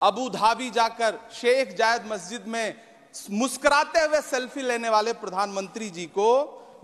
Abu Dhabi जाकर शेख जायद मस्जिद में मुस्कुराते हुए सेल्फी लेने वाले प्रधानमंत्री जी को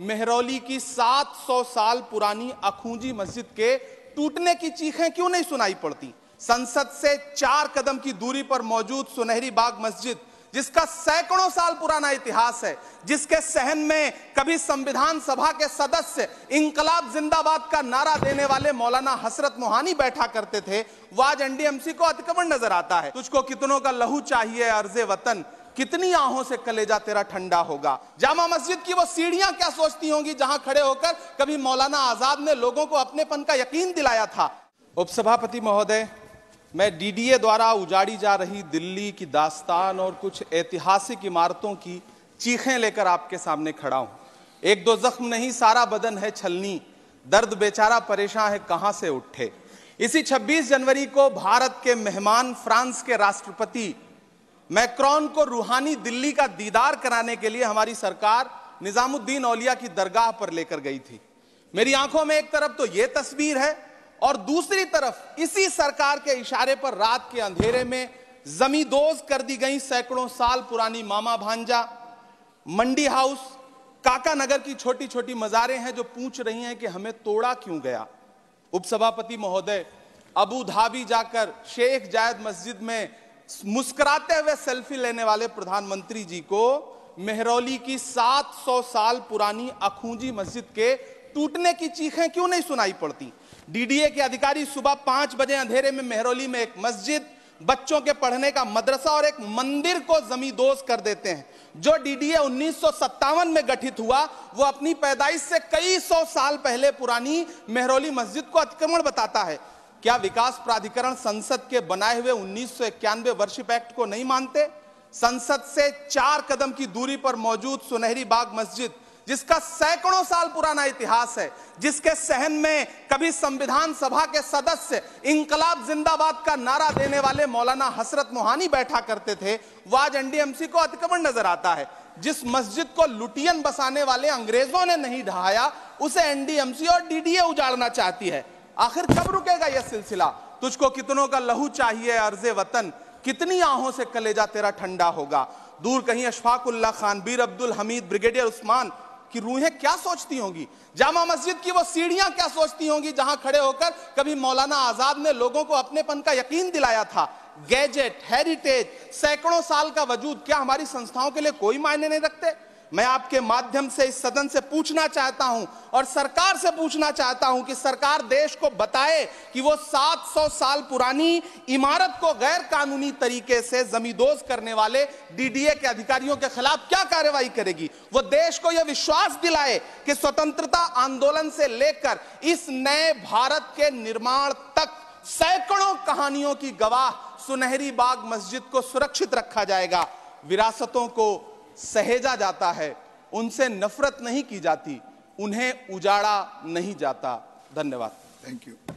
मेहरौली की 700 साल पुरानी अखूंजी मस्जिद के टूटने की चीखें क्यों नहीं सुनाई पड़ती? संसद से 4 कदम की दूरी पर मौजूद सुनहरी बाग मस्जिद, जिसका सैकड़ों साल पुराना इतिहास है, जिसके सहन में कभी संविधान सभा के सदस्य इंकलाब जिंदाबाद का नारा देने वाले मौलाना हसरत मोहानी बैठा करते थे, वो आज एनडीएमसी को अतिक्रमण नजर आता है। तुझको कितनों का लहू चाहिए अर्ज़े वतन, कितनी आहों से कलेजा तेरा ठंडा होगा। जामा मस्जिद की वो सीढ़ियां क्या सोचती होंगी जहां खड़े होकर कभी मौलाना आजाद ने लोगों को अपनेपन का यकीन दिलाया था। उपसभापति महोदय, मैं डीडीए द्वारा उजाड़ी जा रही दिल्ली की दास्तान और कुछ ऐतिहासिक इमारतों की चीखें लेकर आपके सामने खड़ा हूं। एक दो जख्म नहीं, सारा बदन है छलनी, दर्द बेचारा परेशान है कहां से उठे। इसी 26 जनवरी को भारत के मेहमान फ्रांस के राष्ट्रपति मैक्रोन को रूहानी दिल्ली का दीदार कराने के लिए हमारी सरकार निजामुद्दीन औलिया की दरगाह पर लेकर गई थी। मेरी आंखों में एक तरफ तो यह तस्वीर है और दूसरी तरफ इसी सरकार के इशारे पर रात के अंधेरे में जमींदोज कर दी गई सैकड़ों साल पुरानी मामा भांजा, मंडी हाउस, काका नगर की छोटी छोटी मजारें हैं जो पूछ रही हैं कि हमें तोड़ा क्यों गया। उपसभापति महोदय, अबू धाबी जाकर शेख जायद मस्जिद में मुस्कुराते हुए सेल्फी लेने वाले प्रधानमंत्री जी को मेहरौली की 700 साल पुरानी अखूंजी मस्जिद के टूटने की चीखें क्यों नहीं सुनाई पड़ती? डीडीए के अधिकारी सुबह 5 बजे अंधेरे में मेहरौली में एक मस्जिद, बच्चों के पढ़ने का मदरसा और एक मंदिर को जमींदोज कर देते हैं। जो डीडीए 1957 में गठित हुआ वो अपनी पैदाइश से कई सौ साल पहले पुरानी मेहरौली मस्जिद को अतिक्रमण बताता है। क्या विकास प्राधिकरण संसद के बनाए हुए 1991 वर्शिप एक्ट को नहीं मानते? संसद से 4 कदम की दूरी पर मौजूद सुनहरी बाग मस्जिद, जिसका सैकड़ों साल पुराना इतिहास है, जिसके सहन में कभी संविधान सभा के सदस्य इंकलाब जिंदाबाद का नारा देने वाले मौलाना हसरत मोहानी बैठा करते थे, वो आज एनडीएमसी को अतिक्रमण नजर आता है। जिस मस्जिद को लुटियन बसाने वाले अंग्रेजों ने नहीं ढहाया, उसे एनडीएमसी और डीडीए उजाड़ना चाहती है। आखिर कब रुकेगा यह सिलसिला? तुझको कितनों का लहू चाहिए अर्ज़े वतन, कितनी आहों से कलेजा तेरा ठंडा होगा। दूर कहीं अशफाकुल्लाह खान, बीर अब्दुल हमीद, ब्रिगेडियर उस्मान की रूहें क्या सोचती होंगी? जामा मस्जिद की वो सीढ़ियां क्या सोचती होंगी जहां खड़े होकर कभी मौलाना आजाद ने लोगों को अपनेपन का यकीन दिलाया था। गैजेट, हेरिटेज, सैकड़ों साल का वजूद क्या हमारी संस्थाओं के लिए कोई मायने नहीं रखते? मैं आपके माध्यम से इस सदन से पूछना चाहता हूं और सरकार से पूछना चाहता हूं कि सरकार देश को बताए कि वो 700 साल पुरानी इमारत को गैर कानूनी तरीके से जमींदोज करने वाले डीडीए के अधिकारियों के खिलाफ क्या कार्रवाई करेगी। वो देश को यह विश्वास दिलाए कि स्वतंत्रता आंदोलन से लेकर इस नए भारत के निर्माण तक सैकड़ों कहानियों की गवाह सुनहरी बाग मस्जिद को सुरक्षित रखा जाएगा। विरासतों को सहेजा जाता है, उनसे नफरत नहीं की जाती, उन्हें उजाड़ा नहीं जाता। धन्यवाद। Thank you.